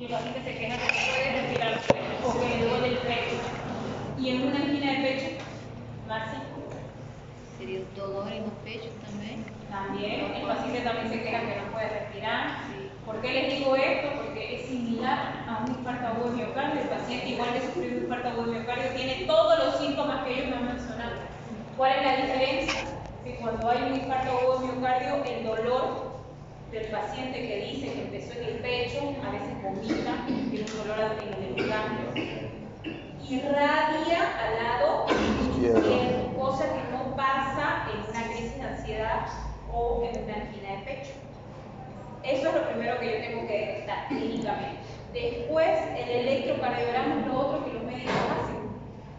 y el paciente se queja que no puede respirar o que le duele el pecho. Y en una angina de pecho, Marci. Seria o dolor no pecho también. También, el paciente también se queja que no puede respirar. Sí. ¿Por qué les digo esto? Porque es similar a un infarto agudo de miocardio. El paciente, igual que sufrió un infarto agudo de miocardio, tiene todos los síntomas que ellos me han mencionado. ¿Cuál es la diferencia? Que cuando hay un infarto agudo de miocardio, el dolor del paciente que dice que empezó en el pecho, a veces vomita, tiene un dolor en el ganglio, irradia al lado izquierdo, cosa que no pasa en una crisis de ansiedad o en una angina de pecho. Eso es lo primero que yo tengo que detectar clínicamente. Después, el electrocardiograma es lo otro que los médicos hacen,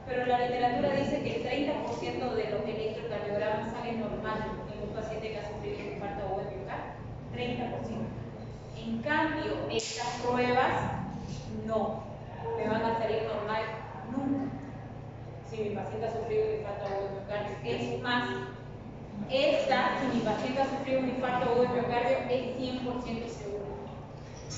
pero la literatura dice que el 30% de los electrocardiogramas salen normal en un paciente que ha sufrido un infarto agudo de miocardio. 30%. En cambio, estas pruebas no me van a salir normal nunca si mi paciente ha sufrido un infarto agudo de miocardio. Es más, si mi paciente ha sufrido un infarto agudo de miocardio, es 100% seguro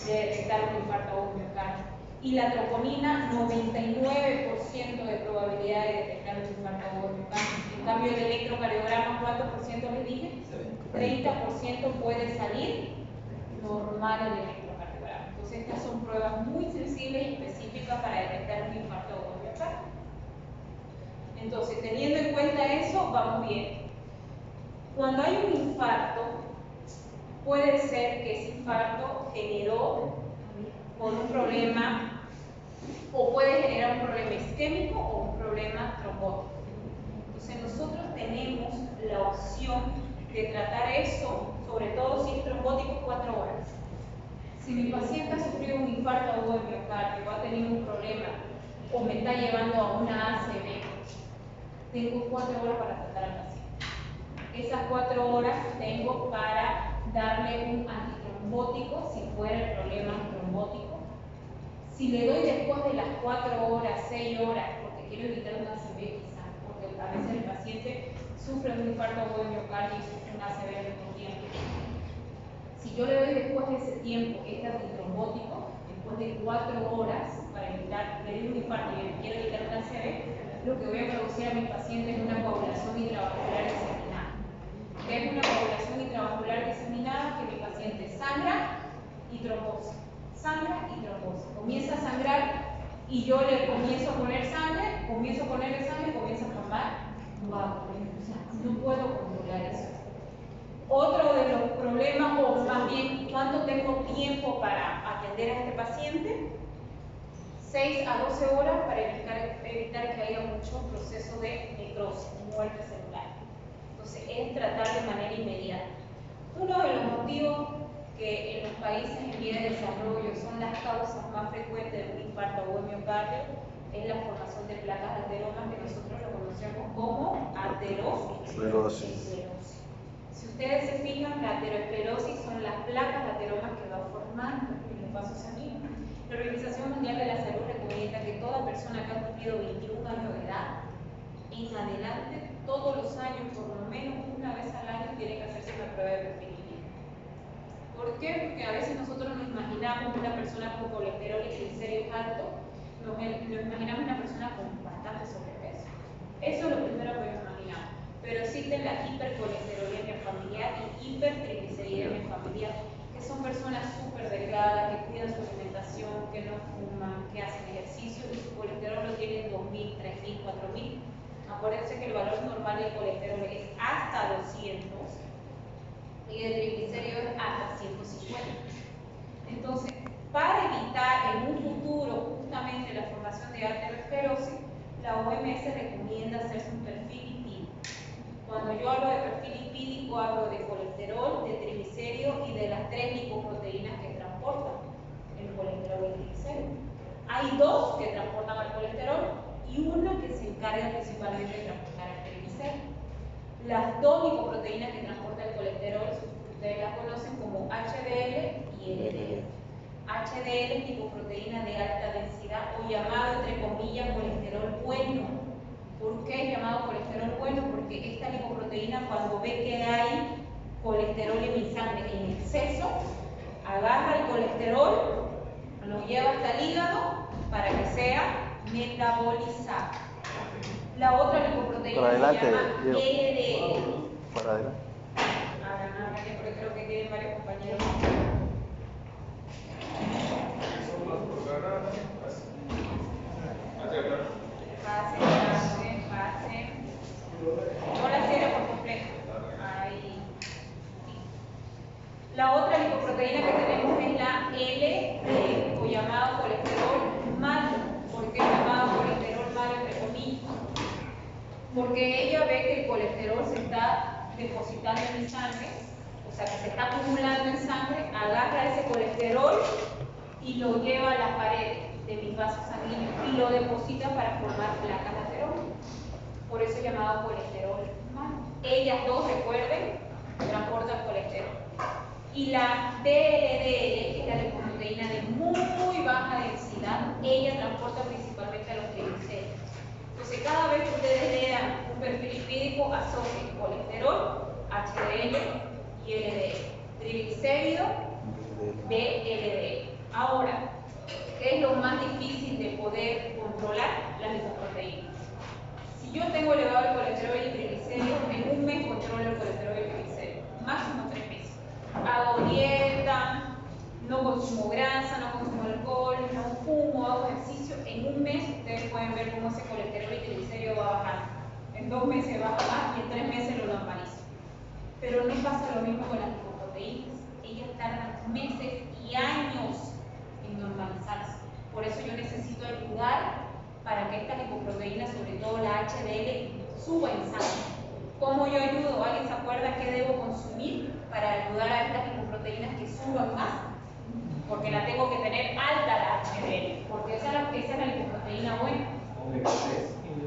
de detectar un infarto agudo de miocardio. Y la troponina, 99% de probabilidad de detectar un infarto agudo de miocardio. En cambio, el electrocardiograma, ¿cuántos por ciento les dije? 30% puede salir normal el electrocardiograma. Entonces, estas son pruebas muy sensibles y específicas para detectar un infarto agudo de miocardio. Entonces, teniendo en cuenta eso, vamos bien. Cuando hay un infarto, puede ser que ese infarto generó por un problema, o puede generar un problema isquémico o un problema trombótico. Entonces, nosotros tenemos la opción de tratar eso, sobre todo si es trombótico, 4 horas. Si mi paciente ha sufrido un infarto agudo de miocardio o ha tenido un problema o me está llevando a una ACV, tengo 4 horas para tratar al paciente. Esas 4 horas tengo para darle un antitrombótico si fuera el problema trombótico. Si le doy después de las 4 horas, 6 horas, porque quiero evitar una ACV quizás, porque a veces el paciente sufre un infarto agudo de miocardio y sufre una ACV al mismo tiempo. Si yo le doy después de ese tiempo este antitrombótico, después de 4 horas, para evitar, le doy un infarto y quiero evitar una ACV, lo que voy a producir a mi paciente es una coagulación intravascular diseminada. ¿Qué es una coagulación intravascular diseminada? Que mi paciente sangra y trombosa. Sangra y trombosa. Comienza a sangrar y yo le comienzo a poner sangre, comienza a formar coágulos. No puedo controlar eso. Otro de los problemas, o más bien, ¿cuánto tengo tiempo para atender a este paciente? 6 a 12 horas para evitar que haya mucho proceso de necrosis, muerte celular. Entonces, es tratar de manera inmediata. Uno de los motivos que en los países en vía de desarrollo son las causas más frecuentes de un infarto agudo de miocardio es la formación de placas ateromas que nosotros lo conocemos como aterosclerosis. Si ustedes se fijan, la aterosclerosis son las placas ateromas que van formando en los vasos sanguíneos. La Organización Mundial de la Salud recomienda que toda persona que ha cumplido 21 años de edad en adelante, todos los años, por lo menos una vez al año, tiene que hacerse una prueba de perfil lipídico. ¿Por qué? Porque a veces nosotros nos imaginamos una persona con colesterol y triglicéridos altos, nos imaginamos una persona con bastante sobrepeso. Eso es lo primero que nos imaginamos. Pero existe la hipercolesterolemia familiar y hipertrigliceridemia familiar, que son personas súper delgadas, que cuidan su alimentación, que no fuman, que hacen ejercicio y su colesterol lo tienen 2.000, 3.000, 4.000. Acuérdense que el valor normal del colesterol es hasta 200 y el triglicérido es hasta 150. Entonces, para evitar en un futuro justamente la formación de aterosclerosis, la OMS recomienda hacerse un perfil lipídico. Cuando yo hablo de perfil lipídico, hablo de colesterol, de triglicérido y de las 3 lipoproteínas que transportan el colesterol y el triglicérido. Hay 2 que transportan al colesterol y una que se encarga principalmente de transportar el triglicérido. Las 2 lipoproteínas que transportan el colesterol, ustedes las conocen como HDL y LDL. HDL es lipoproteína de alta densidad o llamado entre comillas colesterol bueno. ¿Por qué es llamado colesterol bueno? Porque esta lipoproteína, cuando ve que hay colesterol en mi sangre en exceso, agarra el colesterol, lo lo lleva hasta el hígado para que sea metabolizado. La otra lipoproteína se llama LDL. Para adelante. Porque creo que tienen varios compañeros. Pasen. No la cierre por completo. Ahí. La otra lipoproteína que tenemos es la LDL, o llamado colesterol malo. ¿Por qué llamado colesterol malo entre comillas? Porque ella ve que el colesterol se está depositando en mi sangre, o sea que se está acumulando en sangre, agarra ese colesterol y lo lleva a las paredes de mis vasos sanguíneos y lo deposita para formar placas de ateroma. Por eso es llamado colesterol malo. Ellas dos, recuerden, transportan colesterol. Y la DLDL, que es la lipoproteína de muy baja densidad, ella transporta principalmente a los triglicéridos. Entonces, cada vez que ustedes lean un perfil lipídico, asocien colesterol, HDL y LDL. Triglicérido, DLDL. Ahora, ¿qué es lo más difícil de poder controlar? Las lipoproteínas. Si yo tengo elevado el colesterol y triglicéridos, en un mes controlo el colesterol y triglicéridos. Máximo 3 meses. Hago dieta, no consumo grasa, no consumo alcohol, no fumo, hago ejercicio. En un mes ustedes pueden ver cómo ese colesterol y triglicéridos va bajando. En 2 meses baja más y en 3 meses lo normaliza. Pero no pasa lo mismo con las lipoproteínas. Ellas tardan meses y años en normalizarse. Por eso yo necesito ayudar para que estas lipoproteínas, sobre todo la HDL, suba en sangre. ¿Cómo yo ayudo? ¿Alguien se acuerda qué debo consumir para ayudar a estas lipoproteínas que suban más? Porque la tengo que tener alta la HDL, porque esa es la lipoproteína buena.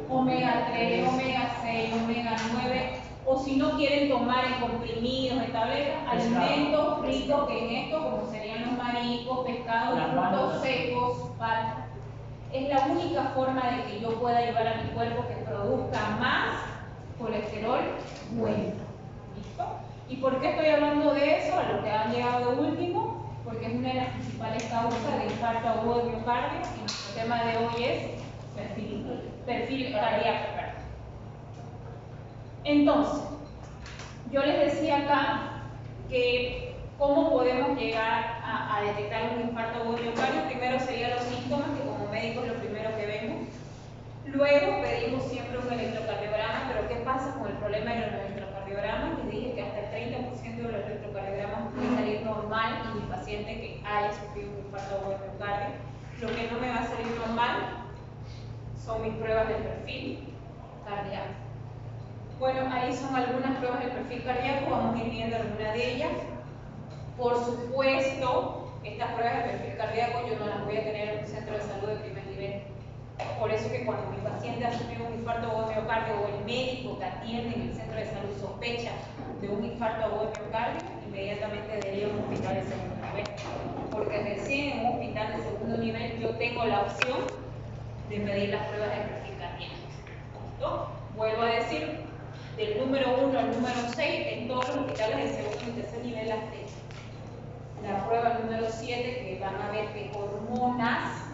Omega 3, omega 6, omega 9, o si no quieren tomar en comprimidos, en tabletas, alimentos ricos en esto, como serían los mariscos, pescados, frutos secos, palta. Es la única forma de que yo pueda ayudar a mi cuerpo que produzca más colesterol bueno. ¿Listo? ¿Y por qué estoy hablando de eso? A lo que han llegado de último, porque es una de las principales causas de infarto agudo de miocardio y nuestro tema de hoy es perfil cardíaco. Entonces, yo les decía acá que cómo podemos llegar a detectar un infarto agudo de miocardio. Primero serían los síntomas, que como médicos lo primero que vemos. Luego pedimos siempre un electrocardiograma, pero ¿qué pasa con el problema de los electrocardiogramas? Les dije que hasta el 30% de los electrocardiogramas puede salir normal y mi paciente que haya sufrido un infarto agudo de miocardio. Lo que no me va a salir normal son mis pruebas del perfil cardíaco. Bueno, ahí son algunas pruebas del perfil cardíaco, vamos a ir viendo alguna de ellas. Por supuesto, estas pruebas de perfil cardíaco yo no las voy a tener en un centro de salud de primer nivel. Por eso que cuando mi paciente ha sufrido un infarto agudo de miocardio o el médico que atiende en el centro de salud sospecha de un infarto agudo de miocardio, inmediatamente deriva a un hospital de segundo nivel. Porque recién en un hospital de segundo nivel yo tengo la opción de pedir las pruebas de perfil cardíaco. ¿Listo? Vuelvo a decir, del número 1 al número 6, en todos los hospitales de segundo y tercer nivel las tengo. La prueba número 7, que van a ver que hormonas,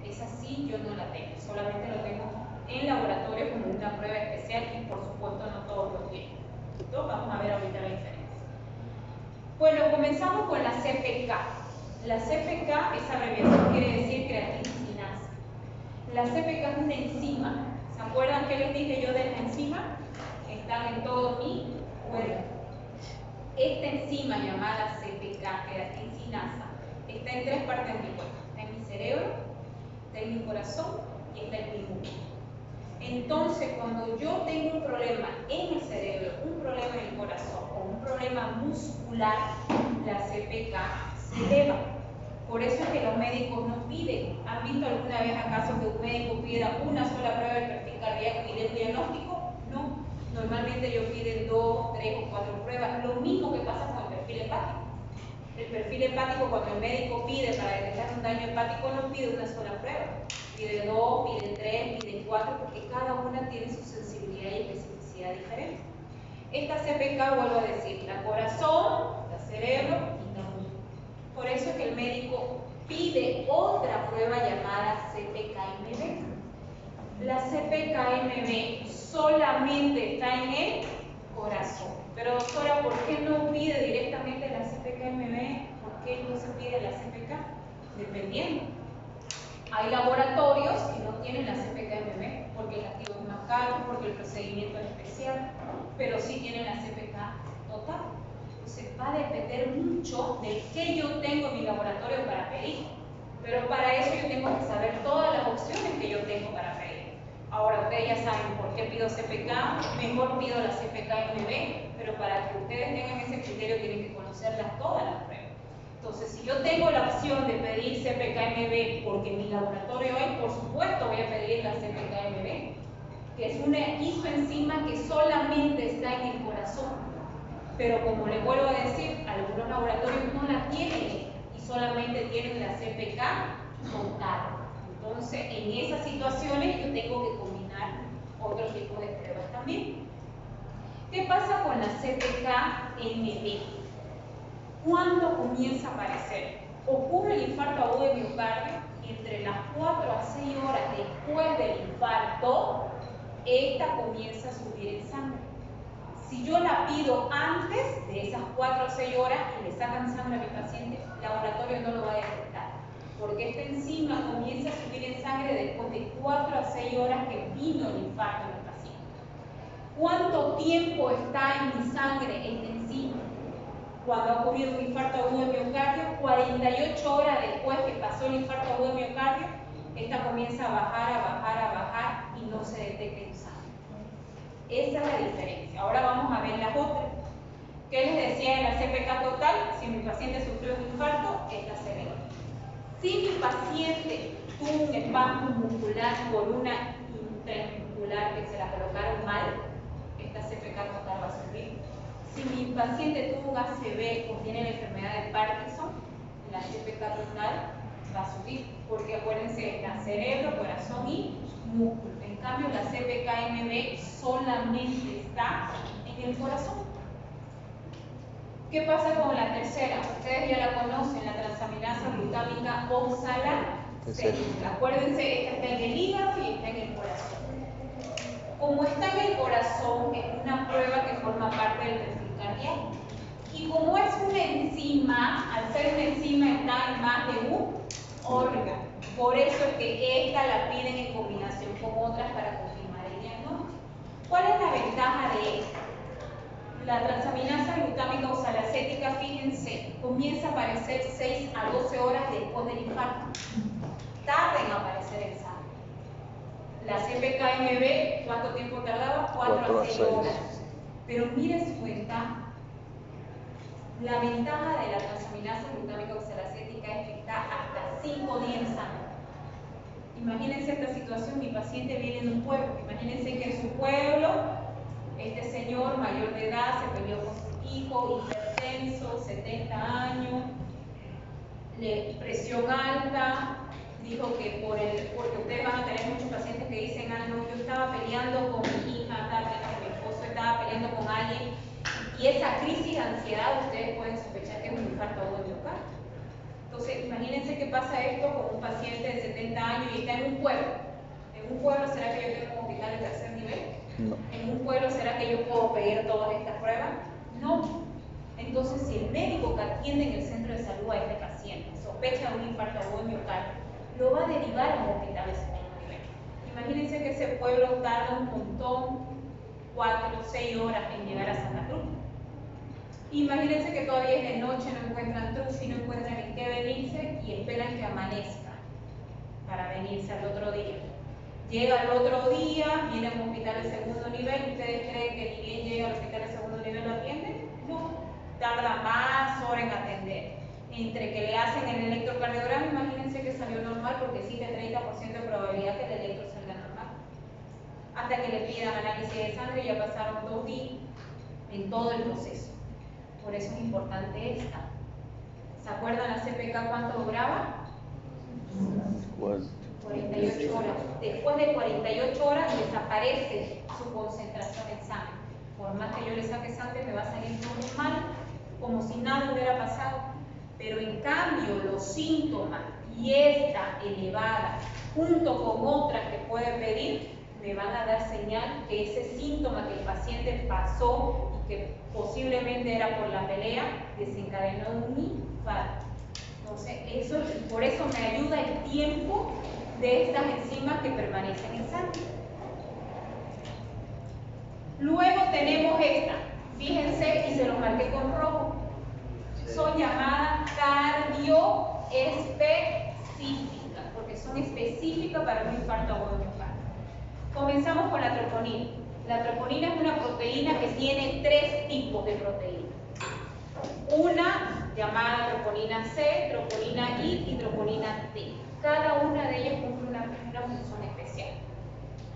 esa sí yo no la tengo, solamente lo tengo en laboratorio como una prueba especial y por supuesto no todos lo tienen. ¿Listo? Vamos a ver ahorita la diferencia. Bueno, comenzamos con la CPK. La CPK, esa abreviación quiere decir creatincinasa. La CPK es una enzima. ¿Se acuerdan qué les dije yo de la enzima? Están en todo mi cuerpo. Esta enzima llamada CPK, creatincinasa, está en 3 partes de mi cuerpo. Está en mi cerebro, está en mi corazón y está en mi músculo. Entonces, cuando yo tengo un problema en el cerebro, un problema en el corazón o un problema muscular, la CPK se eleva. Por eso es que los médicos no piden. ¿Han visto alguna vez acaso que un médico pida una sola prueba de perfil cardíaco y dé un diagnóstico? No. Normalmente ellos piden 2, 3 o 4 pruebas. Lo mismo que pasa con el perfil hepático. El perfil hepático, cuando el médico pide para detectar un daño hepático, no pide una sola prueba. Pide 2, pide 3, pide 4, porque cada una tiene su sensibilidad y especificidad diferente. Esta CPK, vuelvo a decir, la corazón, la cerebro y la músculo. Por eso es que el médico pide otra prueba llamada CPK-MB. La CPK-MB solamente está en el corazón. Pero doctora, ¿por qué no pide directamente la CPK-MB? ¿Por qué no se pide la CPK? Dependiendo. Hay laboratorios que no tienen la CPK-MB porque el activo es más caro, porque el procedimiento es especial, pero sí tienen la CPK total. Entonces va a depender mucho de qué yo tengo en mi laboratorio para pedir. Pero para eso yo tengo que saber todas las opciones que yo tengo para pedir. Ahora ustedes ya saben por qué pido CPK, mejor pido la CPK-MB, pero para que ustedes tengan ese criterio tienen que conocerlas todas las pruebas. Entonces, si yo tengo la opción de pedir CPK-MB porque en mi laboratorio hay, por supuesto voy a pedir la CPK-MB, que es una isoenzima que solamente está en el corazón. Pero como les vuelvo a decir, algunos laboratorios no la tienen y solamente tienen la CPK total. Entonces, en esas situaciones yo tengo que combinar otro tipo de pruebas también. ¿Qué pasa con la CPK-MB? ¿Cuándo comienza a aparecer? Ocurre el infarto agudo de miocardio entre las 4 a 6 horas después del infarto, esta comienza a subir en sangre. Si yo la pido antes de esas 4 o 6 horas y le sacan sangre a mi paciente, el laboratorio no lo va a detectar, porque esta enzima comienza a subir en sangre después de 4 a 6 horas que vino el infarto en el paciente. ¿Cuánto tiempo está en mi sangre esta enzima? Cuando ha ocurrido un infarto agudo de miocardio, 48 horas después que pasó el infarto agudo de miocardio, esta comienza a bajar y no se detecta en sangre. Esa es la diferencia. Ahora vamos a ver las otras. ¿Qué les decía de la CPK total? Si mi paciente sufrió un infarto, esta se ve. Si mi paciente tuvo un espasmo muscular por una intramuscular que se la colocaron mal, esta CPK total va a subir. Si mi paciente tuvo un ACV o tiene la enfermedad de Parkinson, la CPK total va a subir, porque acuérdense, está cerebro, corazón y músculo. En cambio, la CPK-MB solamente está en el corazón. ¿Qué pasa con la tercera? Ustedes ya la conocen, la transaminasa glutámica oxalacética. Acuérdense, esta está en el hígado y está en el corazón. Como está en el corazón, es una prueba que forma parte del perfil cardíaco. Y como es una enzima, al ser una enzima está en más de un órgano. Por eso es que esta la piden en combinación con otras para confirmar el diagnóstico. ¿Cuál es la ventaja de esta? La transaminasa glutámica oxalacética, fíjense, comienza a aparecer 6 a 12 horas después del infarto. Tarda en aparecer en sangre. La CPK-MB, ¿cuánto tiempo tardaba? 4 a 6 horas. Pero miren su ventaja. La ventaja de la transaminasa glutámica oxalacética es que está hasta 5 días en sangre. Imagínense esta situación, mi paciente viene de un pueblo. Imagínense que en su pueblo, este señor mayor de edad se peleó con su hijo, hipertenso, 70 años, presión alta. Dijo que porque ustedes van a tener muchos pacientes que dicen, ah, no, yo estaba peleando con mi hija, estaba peleando con mi esposo, estaba peleando con alguien, y esa crisis de ansiedad ustedes pueden sospechar que es un infarto agudo de miocardio. Entonces, imagínense que pasa esto con un paciente de 70 años y está en un pueblo. ¿En un pueblo será que yo tengo un hospital de tercer nivel? No. ¿En un pueblo será que yo puedo pedir todas estas pruebas? No. Entonces, si el médico que atiende en el centro de salud a este paciente sospecha de un infarto agudo de miocardio, lo va a derivar a un hospital de segundo nivel. Imagínense que ese pueblo tarda un montón, 4 o 6 horas en llegar a Santa Cruz. Imagínense que todavía es de noche, no encuentran trufi, no encuentran en qué venirse y esperan que amanezca para venirse al otro día. Llega al otro día, viene a un hospital de segundo nivel. ¿Ustedes creen que ni bien llega al hospital de segundo nivel lo atienden? No, tarda más horas en atender. Entre que le hacen el electrocardiograma, imagínense que salió normal porque existe 30% de probabilidad que el electro salga normal. Hasta que le pidan análisis de sangre, ya pasaron 2 días en todo el proceso. Por eso es importante esta. ¿Se acuerdan la CPK cuánto duraba? 48 horas. Después de 48 horas desaparece su concentración en sangre. Por más que yo le saque sangre, me va a salir normal, como si nada hubiera pasado. Pero en cambio, los síntomas y esta elevada junto con otras que puede pedir, me van a dar señal que ese síntoma que el paciente pasó y que posiblemente era por la pelea, desencadenó un infarto. Entonces, por eso me ayuda el tiempo de estas enzimas que permanecen en sangre. Luego tenemos esta, fíjense, y se los marqué con rojo. Son llamadas cardioespecíficas, porque son específicas para un infarto agudo de miocardio. Comenzamos con la troponina. La troponina es una proteína que tiene 3 tipos de proteínas. Una llamada troponina C, troponina I y troponina T. Cada una de ellas cumple una función especial.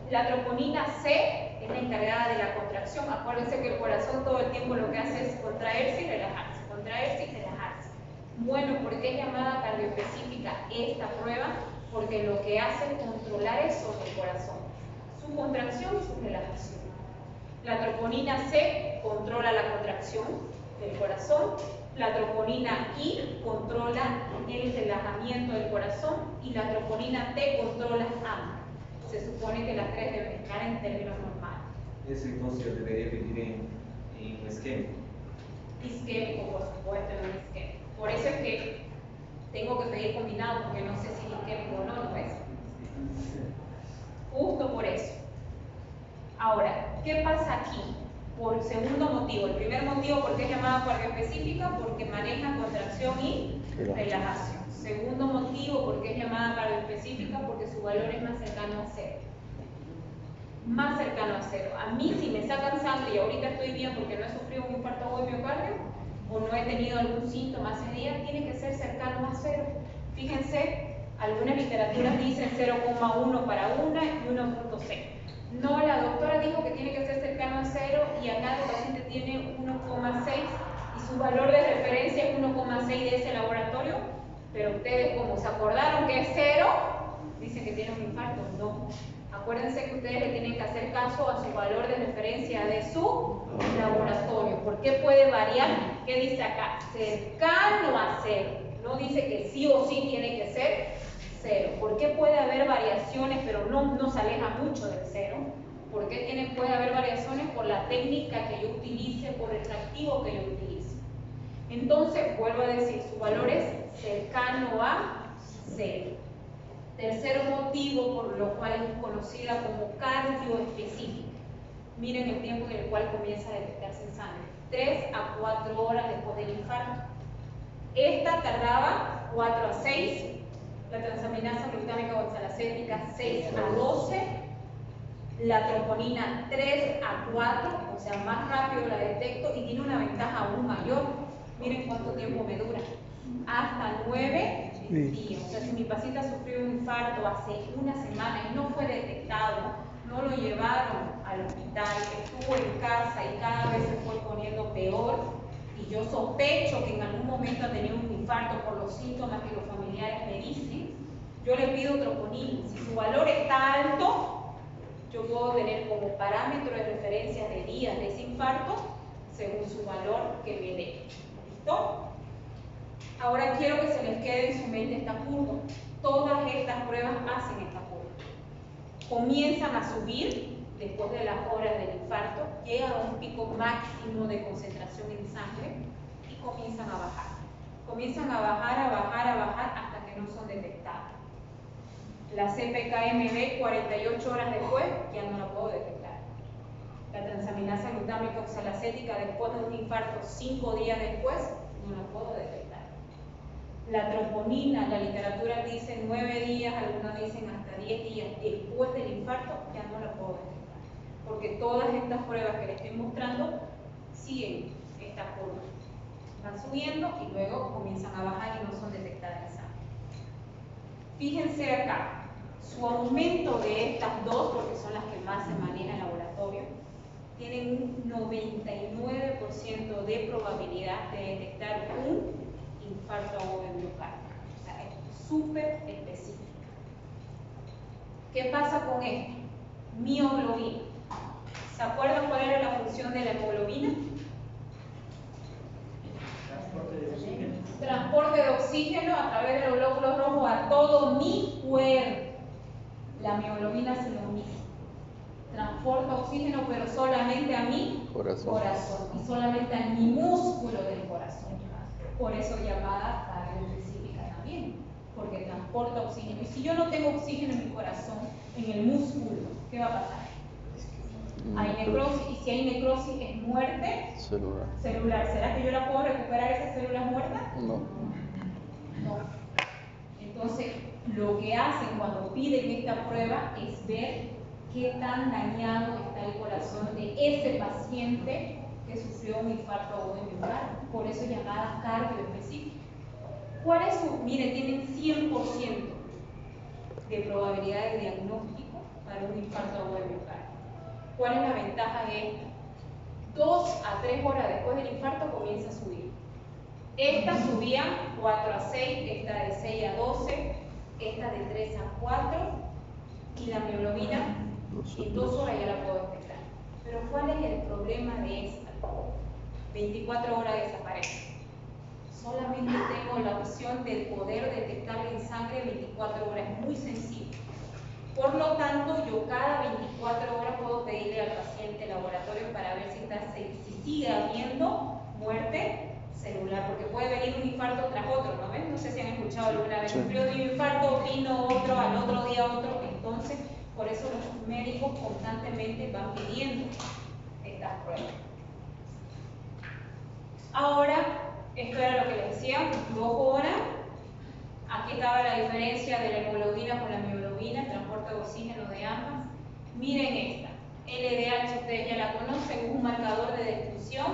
La troponina C es la encargada de la contracción. Acuérdense que el corazón todo el tiempo lo que hace es contraerse y relajarse, contraerse y relajarse. Bueno, ¿por qué es llamada cardioespecífica esta prueba? Porque lo que hace es controlar eso del corazón, su contracción y su relajación. La troponina C controla la contracción del corazón, la troponina I controla el relajamiento del corazón y la troponina T controla ambas. Se supone que las 3 deben estar en términos normales. Eso entonces yo debería pedir en un esquema. Isquémico, por supuesto, en un isquémico. Por eso es que tengo que pedir combinado, porque no sé si es isquémico o no, ¿no ves? Justo por eso. Ahora, ¿qué pasa aquí? Por segundo motivo. El primer motivo, ¿por qué es llamada cardioespecífica? Porque maneja contracción y relajación. Segundo motivo, ¿por qué es llamada cardioespecífica? Porque su valor es más cercano a 0. Más cercano a 0. A mí, si me sacan sangre y ahorita estoy bien porque no he sufrido un infarto agudo de miocardio o no he tenido algún síntoma ese día, tiene que ser cercano a 0. Fíjense, algunas literaturas dicen 0,1 para una y 1,6. No, la doctora dijo que tiene que ser cercano a 0 y acá el paciente tiene 1,6 y su valor de referencia es 1,6 de ese laboratorio, pero ustedes como se acordaron que es 0, dicen que tiene un infarto. No. Acuérdense que ustedes le tienen que hacer caso a su valor de referencia de su laboratorio. ¿Por qué puede variar? ¿Qué dice acá? Cercano a 0. No dice que sí o sí tiene que ser 0. ¿Por qué puede haber variaciones, pero no se aleja mucho del 0? ¿Por qué puede haber variaciones? Por la técnica que yo utilice, por el reactivo que yo utilice. Entonces, vuelvo a decir, su valor es cercano a 0. Tercer motivo por lo cual es conocida como cardioespecífica. Miren el tiempo en el cual comienza a detectarse en sangre. 3 a 4 horas después del infarto. Esta tardaba 4 a 6. La transaminasa glutámica oxalacética 6 a 12. La troponina 3 a 4, o sea, más rápido la detecto y tiene una ventaja aún mayor. Miren cuánto tiempo me dura. Hasta 9 días. O sea, si mi paciente sufrió un infarto hace una semana y no fue detectado, no lo llevaron al hospital, estuvo en casa y cada vez se fue poniendo peor, y yo sospecho que en algún momento ha tenido un infarto por los síntomas que los familiares me dicen, yo le pido troponina. Si su valor está alto, yo puedo tener como parámetro de referencia de días de ese infarto según su valor que me dé. ¿Listo? Ahora quiero que se les quede en su mente esta curva. Todas estas pruebas hacen esta curva. Comienzan a subir después de las horas del infarto, llegan a un pico máximo de concentración en sangre y comienzan a bajar. Comienzan a bajar hasta que no son detectadas. La CPK-MB 48 horas después ya no la puedo detectar. La transaminasa glutámica oxalacética después de un infarto 5 días después no la puedo detectar. La troponina, la literatura dice 9 días, algunos dicen hasta 10 días después del infarto, ya no la puedo detectar. Porque todas estas pruebas que les estoy mostrando siguen esta curva. Van subiendo y luego comienzan a bajar y no son detectadas en sangre. Fíjense acá, su aumento de estas dos, porque son las que más se manejan en laboratorio, tienen un 99% de probabilidad de detectar un infarto agudo de miocardio. O sea, es súper específico. ¿Qué pasa con esto? Mioglobina. ¿Se acuerdan cuál era la función de la hemoglobina? Transporte de oxígeno. transporte de oxígeno a través de los glóbulos rojos a todo mi cuerpo. La mioglobina hace lo mismo. Transporta oxígeno, pero solamente a mi corazón y solamente a mi músculo del corazón. Por eso llamada cardioespecífica también, porque transporta oxígeno. Y si yo no tengo oxígeno en mi corazón, en el músculo, ¿qué va a pasar? Hay necrosis, y si hay necrosis es muerte celular. ¿Será que yo la puedo recuperar esas células muertas? No. Entonces, lo que hacen cuando piden esta prueba es ver qué tan dañado está el corazón de ese paciente que sufrió un infarto agudo miocardio. Por eso es llamada cardioespecífica. ¿Cuál es su? Mire, tienen 100% de probabilidad de diagnóstico para un infarto agudo miocardio. ¿Cuál es la ventaja de esta? 2 a 3 horas después del infarto comienza a subir. Esta subía 4 a 6, esta de 6 a 12, esta de 3 a 4 y la mioglobina en 2 horas ya la puedo detectar. Pero ¿cuál es el problema de esta? 24 horas desaparece. Solamente tengo la opción de poder detectarla en sangre 24 horas, es muy sencillo. Por lo tanto, yo cada 24 horas puedo pedirle al paciente laboratorio para ver si sigue habiendo muerte celular, porque puede venir un infarto tras otro, ¿no ven? No sé si han escuchado alguna vez, sufrió de un infarto, vino otro, al otro día otro, entonces, por eso los médicos constantemente van pidiendo estas pruebas. Ahora, esto era lo que les decía, 2 horas. Aquí estaba la diferencia de la hemoglobina con la mioglobina, el transporte de oxígeno de ambas. Miren esta, LDH, ustedes ya la conocen, es un marcador de destrucción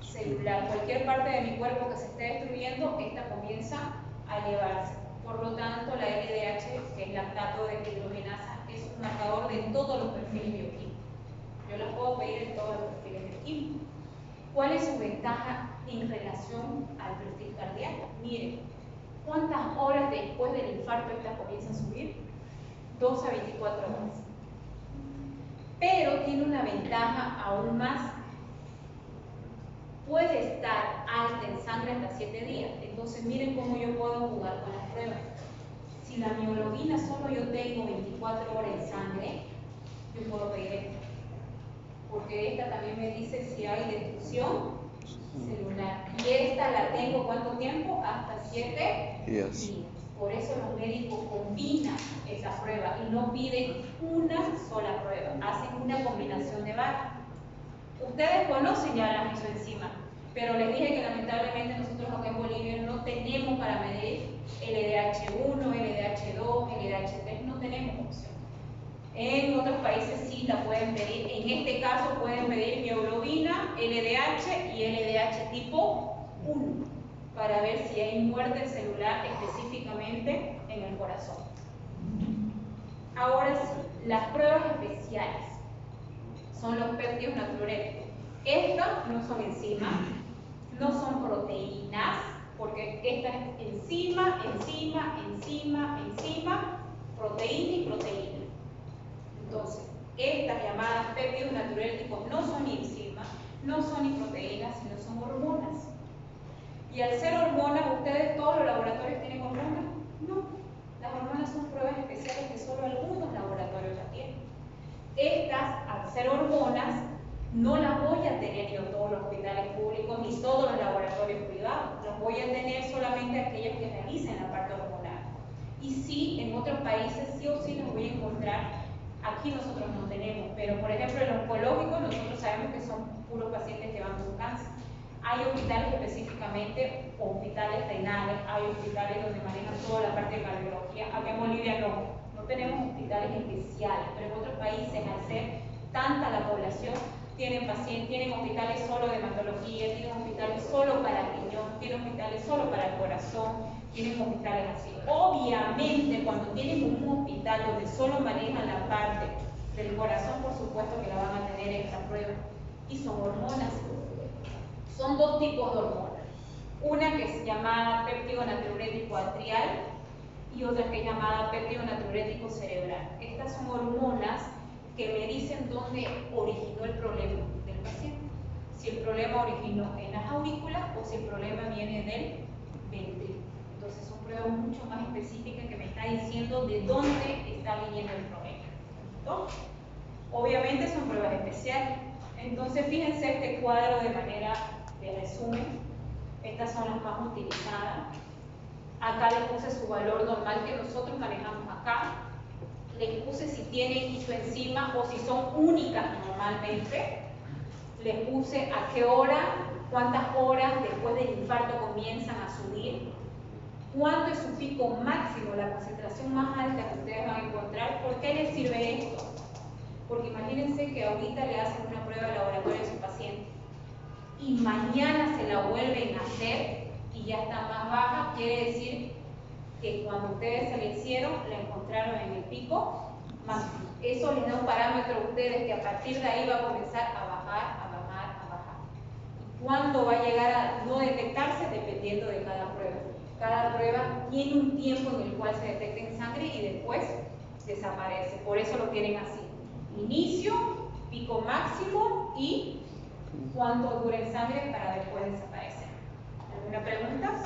celular. Cualquier parte de mi cuerpo que se esté destruyendo, esta comienza a elevarse. Por lo tanto, la LDH, que es lactato de deshidrogenasa, es un marcador de todos los perfiles bioquímicos. Yo las puedo pedir en todos los perfiles bioquímicos. ¿Cuál es su ventaja en relación al perfil cardíaco? Miren, ¿cuántas horas después del infarto esta comienza a subir? 2 a 24 horas. Pero tiene una ventaja aún más. Puede estar alta en sangre hasta 7 días. Entonces miren cómo yo puedo jugar con las pruebas. Si la mioglobina solo yo tengo 24 horas en sangre, yo puedo pedir esta. Porque esta también me dice si hay destrucción celular. Y esta la tengo ¿cuánto tiempo? Hasta 7 días. Por eso los médicos combinan esa prueba y no piden una sola prueba, hacen una combinación de varias. Ustedes conocen ya la mesoenzima, pero les dije que lamentablemente nosotros acá en Bolivia no tenemos para medir LDH1, LDH2, LDH3, no tenemos opción. En otros países sí la pueden pedir, en este caso pueden pedir mioglobina, LDH y LDH tipo 1 para ver si hay muerte celular específicamente en el corazón. Ahora sí, las pruebas especiales son los péptidos natriuréticos. Estas no son enzimas, no son proteínas, porque esta es enzima, proteína y proteína. Entonces, estas llamadas péptidos natriuréticos no son ni enzimas, no son ni proteínas, sino son hormonas. Y al ser hormonas, ¿ustedes todos los laboratorios tienen hormonas? No. Las hormonas son pruebas especiales que solo algunos laboratorios las tienen. Estas, al ser hormonas, no las voy a tener yo en todos los hospitales públicos ni todos los laboratorios privados. Las voy a tener solamente aquellas que realicen la parte hormonal. Y sí, en otros países sí o sí las voy a encontrar. Aquí nosotros no tenemos, pero por ejemplo en el oncológico nosotros sabemos que son puros pacientes que van con cáncer. Hay hospitales específicamente, hospitales renales, hay hospitales donde manejan toda la parte de cardiología. Acá en Bolivia no tenemos hospitales especiales, pero en otros países, al ser tanta la población, tienen hospitales solo de hematología, tienen hospitales solo para el riñón, tienen hospitales solo para el corazón, tienen hospitales así. Obviamente, cuando tienen un hospital donde solo manejan la parte del corazón, por supuesto que la van a tener esta prueba. Y son hormonas. Son 2 tipos de hormonas. Una que es llamada péptido natriurético atrial y otra que es llamada péptido natriurético cerebral. Estas son hormonas que me dicen dónde originó el problema del paciente. Si el problema originó en las aurículas o si el problema viene del ventricular. Entonces son pruebas mucho más específicas que me está diciendo de dónde está viniendo el problema. ¿No? Obviamente son pruebas especiales. Entonces fíjense este cuadro de manera de resumen. Estas son las más utilizadas. Acá les puse su valor normal que nosotros manejamos acá. Les puse si tienen isoenzima o si son únicas normalmente. Les puse a qué hora, cuántas horas después del infarto comienzan a subir. ¿Cuánto es su pico máximo, la concentración más alta que ustedes van a encontrar? ¿Por qué les sirve esto? Porque imagínense que ahorita le hacen una prueba de laboratorio a su paciente y mañana se la vuelven a hacer y ya está más baja, quiere decir que cuando ustedes se la hicieron, la encontraron en el pico máximo. Eso les da un parámetro a ustedes que a partir de ahí va a comenzar a bajar, a bajar, a bajar. ¿Y cuándo va a llegar a no detectarse? Dependiendo de cada prueba. Cada prueba tiene un tiempo en el cual se detecta en sangre y después desaparece. Por eso lo tienen así. Inicio, pico máximo y cuánto dura en sangre para después desaparecer. ¿Alguna pregunta?